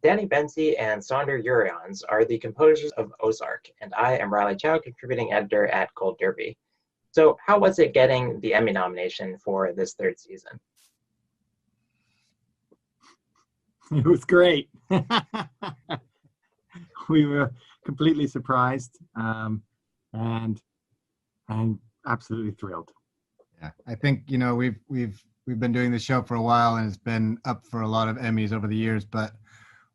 Danny Bensi and Saunder Jurriaans are the composers of Ozark, and I am Riley Chow, contributing editor at Cold Derby. So, how was it getting the Emmy nomination for this third season? It was great. We were completely surprised, and absolutely thrilled. Yeah, I think we've been doing this show for a while, and it's been up for a lot of Emmys over the years. But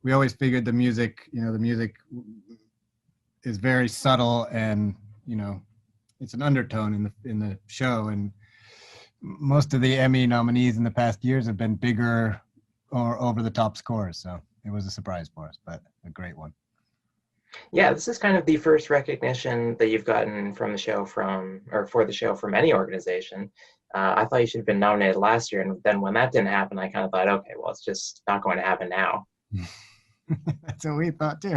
we always figured the music is very subtle, and it's an undertone in the show. And most of the Emmy nominees in the past years have been bigger or over the top scores. So it was a surprise for us, but a great one. Yeah, this is kind of the first recognition that you've gotten for the show from any organization. I thought you should have been nominated last year, and then when that didn't happen, I kind of thought, okay, well, it's just not going to happen now. That's what we thought too.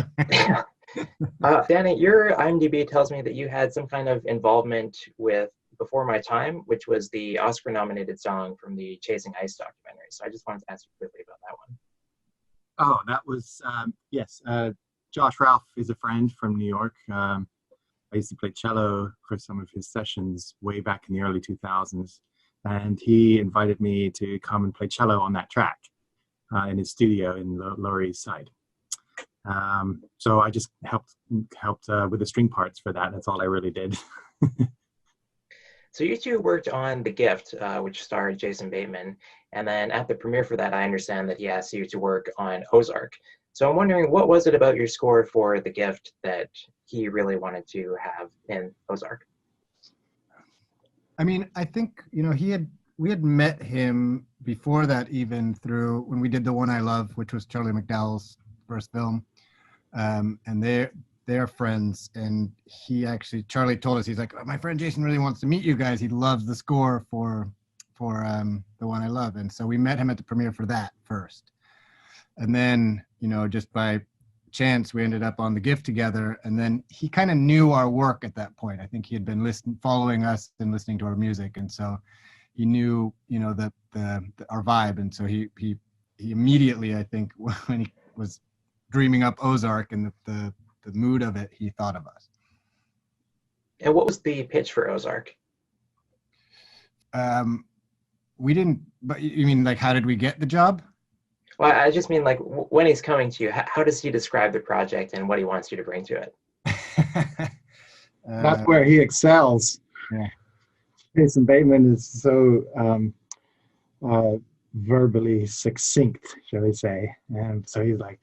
Danny, your IMDb tells me that you had some kind of involvement with Before My Time, which was the Oscar-nominated song from the Chasing Ice documentary. So I just wanted to ask you quickly about that one. Oh, that was, yes. Josh Ralph is a friend from New York. I used to play cello for some of his sessions way back in the early 2000s. And he invited me to come and play cello on that track in his studio in the Lower East Side. So I just helped with the string parts for that. That's all I really did. So you two worked on The Gift, which starred Jason Bateman. And then at the premiere for that, I understand that he asked you to work on Ozark. So I'm wondering, what was it about your score for The Gift that he really wanted to have in Ozark? I mean, I think, we had met him before that, even through when we did The One I Love, which was Charlie McDowell's first film. And they're friends. And Charlie told us, he's like, my friend Jason really wants to meet you guys. He loves the score for The One I Love. And so we met him at the premiere for that first. And then, just by chance, we ended up on The Gift together. And then he kind of knew our work at that point. I think he had been following us and listening to our music. And so he knew, our vibe. And so he immediately, I think, when he was dreaming up Ozark and the mood of it, he thought of us. And what was the pitch for Ozark? We didn't, but you mean like, how did we get the job? Well, I just mean like when he's coming to you, how does he describe the project and what he wants you to bring to it? That's where he excels. Yeah. Jason Bateman is so verbally succinct, shall we say. And so he's like,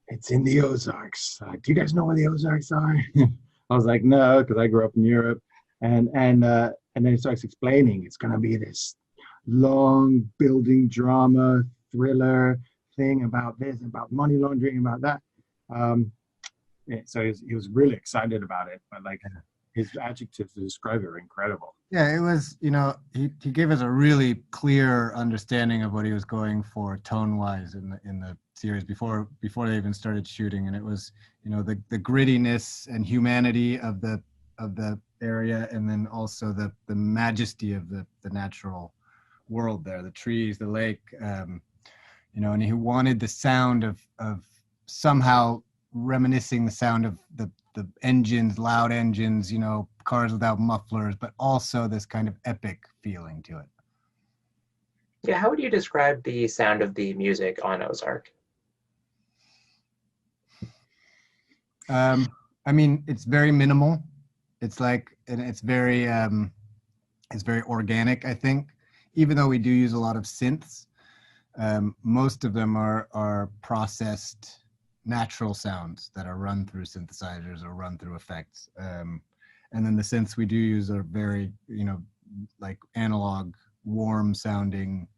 it's in the Ozarks. Do you guys know where the Ozarks are? I was like, no, because I grew up in Europe. And then he starts explaining it's going to be this long building drama thriller thing about this, about money laundering, about that. So he was really excited about it, but like his adjectives to describe it are incredible. Yeah, it was, he gave us a really clear understanding of what he was going for tone-wise in the series before they even started shooting, and it was, the grittiness and humanity of the area, and then also the majesty of the natural world there, the trees, the lake, and he wanted the sound of somehow reminiscing the sound of the engines, loud engines, cars without mufflers, but also this kind of epic feeling to it. Yeah, how would you describe the sound of the music on Ozark? I mean, it's very minimal. It's very organic, I think, even though we do use a lot of synths. Most of them are processed natural sounds that are run through synthesizers or run through effects. And then the synths we do use are very, like analog, warm sounding,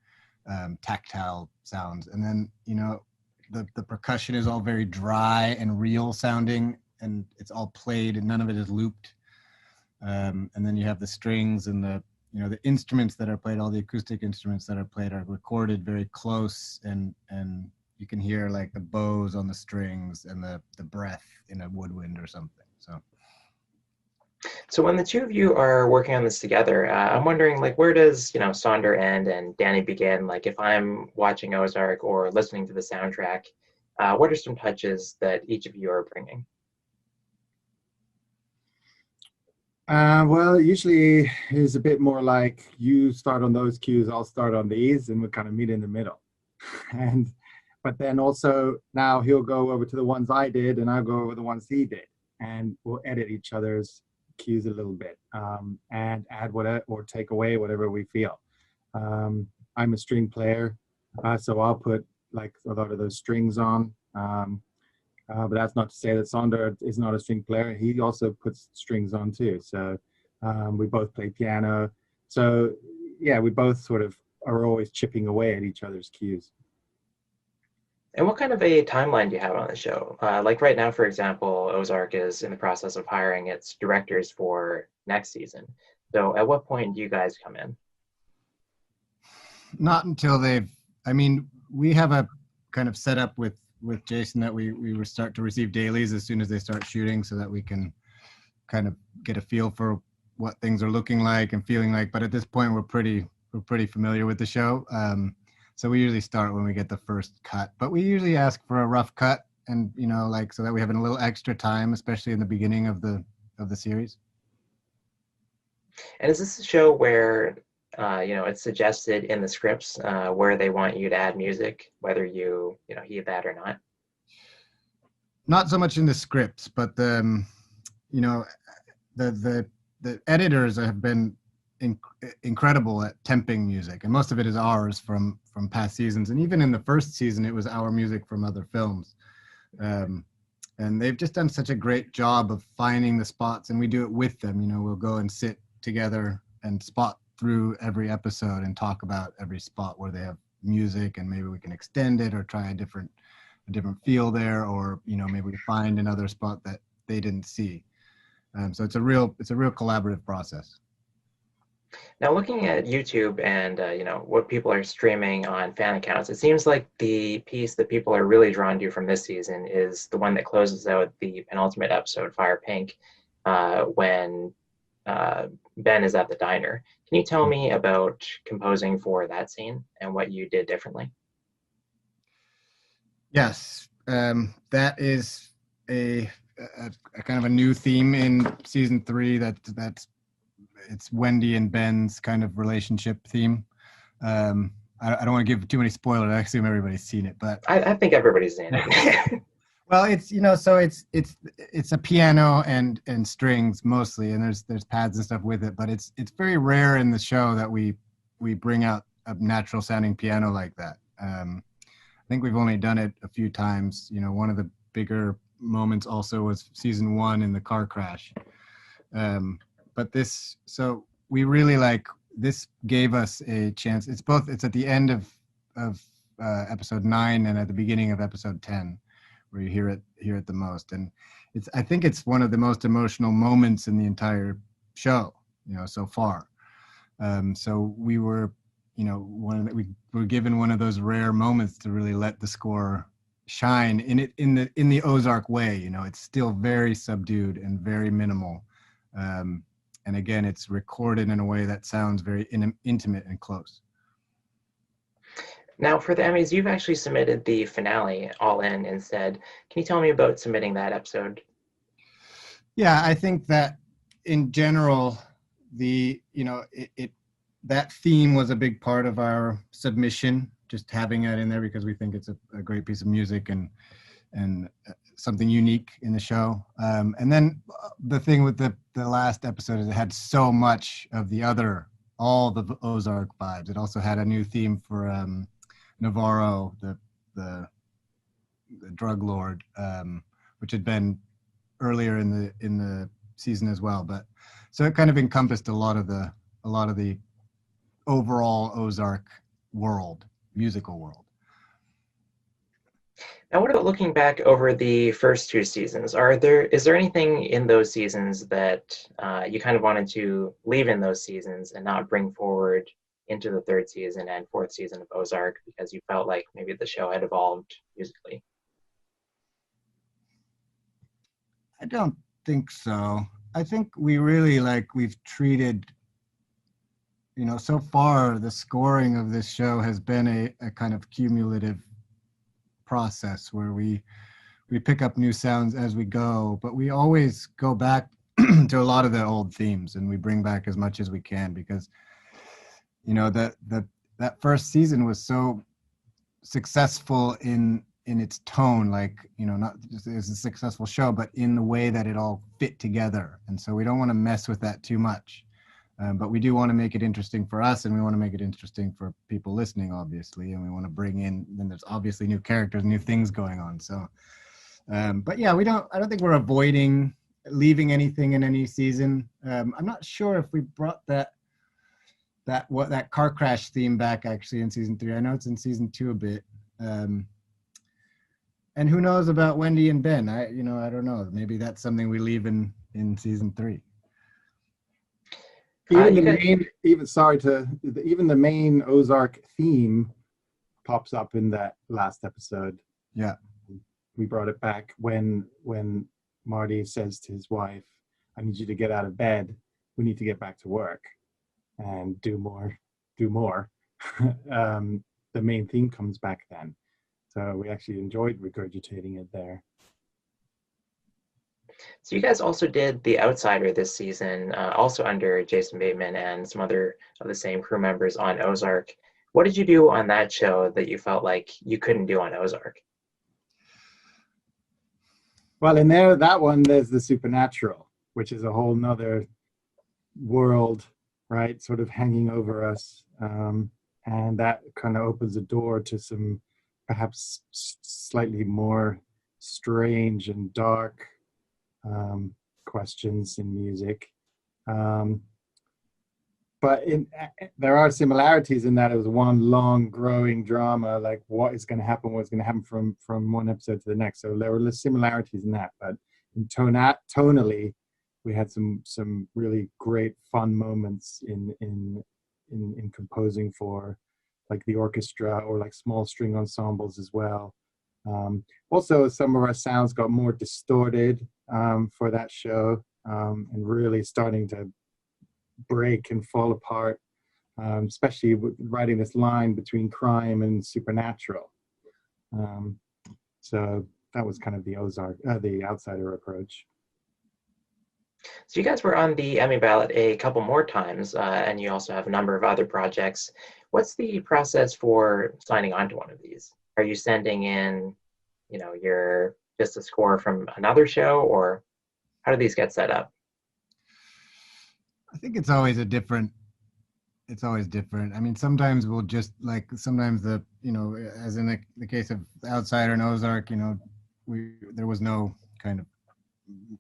tactile sounds. And then, the percussion is all very dry and real sounding, and it's all played and none of it is looped. And then you have the strings and the instruments that are played, all the acoustic instruments that are played are recorded very close, and you can hear like the bows on the strings and the breath in a woodwind or something. So when the two of you are working on this together, I'm wondering, like, where does, Saunder end and Danny begin? Like, if I'm watching Ozark or listening to the soundtrack, what are some touches that each of you are bringing? Well, usually it's a bit more like you start on those cues, I'll start on these, and we'll kind of meet in the middle. And but then also now he'll go over to the ones I did, and I'll go over the ones he did, and we'll edit each other's cues a little bit, and add whatever or take away whatever we feel. I'm a string player, so I'll put like a lot of those strings on. But that's not to say that Saunder is not a string player. He also puts strings on too. So we both play piano. So yeah, we both sort of are always chipping away at each other's cues. And what kind of a timeline do you have on the show? Like right now, for example, Ozark is in the process of hiring its directors for next season. So at what point do you guys come in? Not until I mean, we have a kind of setup with Jason that we will start to receive dailies as soon as they start shooting, so that we can kind of get a feel for what things are looking like and feeling like. But at this point, we're pretty familiar with the show. So we usually start when we get the first cut, but we usually ask for a rough cut, and like so that we have a little extra time, especially in the beginning of the series. And is this a show where it's suggested in the scripts where they want you to add music, whether you heed that or not? Not so much in the scripts, but the editors have been incredible at temping music, and most of it is ours from past seasons, and even in the first season it was our music from other films, and they've just done such a great job of finding the spots, and we do it with them. We'll go and sit together and spot through every episode and talk about every spot where they have music, and maybe we can extend it or try a different feel there, or maybe we find another spot that they didn't see. So it's a real collaborative process. Now, looking at YouTube and what people are streaming on fan accounts, it seems like the piece that people are really drawn to from this season is the one that closes out the penultimate episode, Fire Pink, when Ben is at the diner. Can you tell me about composing for that scene and what you did differently? Yes, that is a kind of a new theme in season 3. It's Wendy and Ben's kind of relationship theme. I don't want to give too many spoilers. I assume everybody's seen it, but I think everybody's seen it. Well, it's so it's a piano and strings mostly, and there's pads and stuff with it, but it's very rare in the show that we bring out a natural sounding piano like that. I think we've only done it a few times. One of the bigger moments also was season 1 in the car crash. But so we really this gave us a chance. It's at the end of episode 9 and at the beginning of episode 10. Where you hear it the most, and I think it's one of the most emotional moments in the entire show, so far. So we were, we were given one of those rare moments to really let the score shine in the Ozark way. It's still very subdued and very minimal, and again, it's recorded in a way that sounds very intimate and close. Now, for the Emmys, you've actually submitted the finale all in instead. Can you tell me about submitting that episode? Yeah, I think that in general, that theme was a big part of our submission, just having it in there because we think it's a great piece of music and something unique in the show. And then the thing with the last episode is it had so much of all the Ozark vibes. It also had a new theme for Navarro, the drug lord, which had been earlier in the season as well. But so it kind of encompassed a lot of the overall Ozark musical world. Now, what about looking back over the first 2 seasons? Is there anything in those seasons that you kind of wanted to leave in those seasons and not bring forward into the 3rd season and 4th season of Ozark because you felt like maybe the show had evolved musically? I don't think so. I think we really we've treated, so far the scoring of this show has been a kind of cumulative process where we pick up new sounds as we go, but we always go back to a lot of the old themes, and we bring back as much as we can, because that first season was so successful in its tone, like, not just as a successful show, but in the way that it all fit together. And so we don't want to mess with that too much. But we do want to make it interesting for us, and we want to make it interesting for people listening, obviously. And we want to bring in, then there's obviously new characters, new things going on. So, but yeah, I don't think we're avoiding leaving anything in any season. I'm not sure if we brought that car crash theme back actually in season 3. I know it's in season 2 a bit. And who knows about Wendy and Ben? I don't know. Maybe that's something we leave in season 3. Even the main Ozark theme pops up in that last episode. Yeah, we brought it back when Marty says to his wife, "I need you to get out of bed. We need to get back to work and do more." The main theme comes back then, so we actually enjoyed regurgitating it there. So you guys also did The Outsider this season, also under Jason Bateman and some other of the same crew members on Ozark. What did you do on that show that you felt like you couldn't do on Ozark? Well, in that one, there's the supernatural, which is a whole nother world, right? Sort of hanging over us. And that kind of opens a door to some perhaps slightly more strange and dark questions in music. But there are similarities in that it was one long growing drama, like what's going to happen from one episode to the next. So there were similarities in that, but in tonally, we had some really great fun moments in composing for like the orchestra or like small string ensembles as well. Also, some of our sounds got more distorted for that show, and really starting to break and fall apart, especially with writing this line between crime and supernatural. So that was kind of the Outsider approach. So you guys were on the Emmy ballot a couple more times, and you also have a number of other projects. What's the process for signing on to one of these? Are you sending in, just a score from another show, or how do these get set up? I think it's always different. I mean, sometimes we'll just sometimes as in the case of Outsider and Ozark, there was no kind of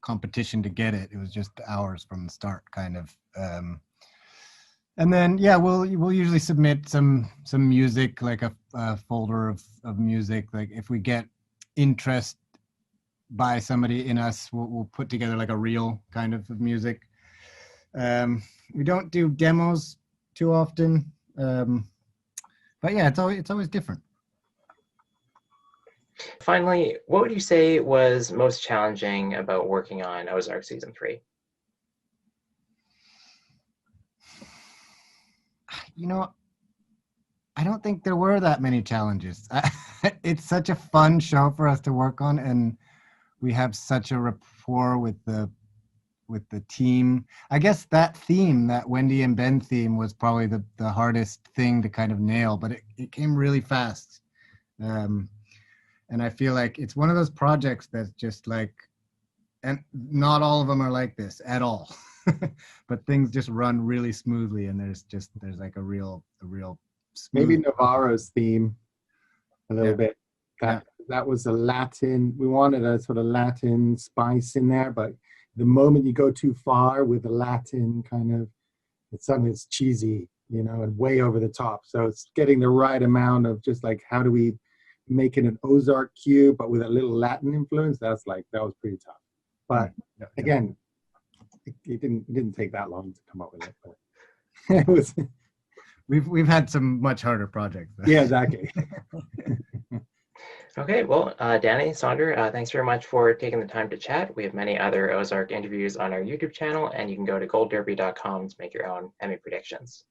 competition to get it. It was just ours from the start, kind of. And then, we'll usually submit some music, like a folder of music. Like if we get interest by somebody in us, we'll put together like a reel kind of music. We don't do demos too often, but yeah, it's always different. Finally, what would you say was most challenging about working on Ozark season 3? I don't think there were that many challenges. It's such a fun show for us to work on, and we have such a rapport with the team. I guess that theme, that Wendy and Ben theme, was probably the hardest thing to kind of nail, but it came really fast. And I feel like it's one of those projects that's just like, and not all of them are like this at all, but things just run really smoothly, and there's like a real smooth. Maybe Navarro's theme a little bit. That was a Latin. We wanted a sort of Latin spice in there, but the moment you go too far with the Latin kind of, it's cheesy, and way over the top. So it's getting the right amount of just like, how do we make it an Ozark cue, but with a little Latin influence? That was pretty tough. But again, it didn't take that long to come up with it. But it was. We've had some much harder projects. Yeah, exactly. Okay, well, Danny, Saunder, thanks very much for taking the time to chat. We have many other Ozark interviews on our YouTube channel, and you can go to goldderby.com to make your own Emmy predictions.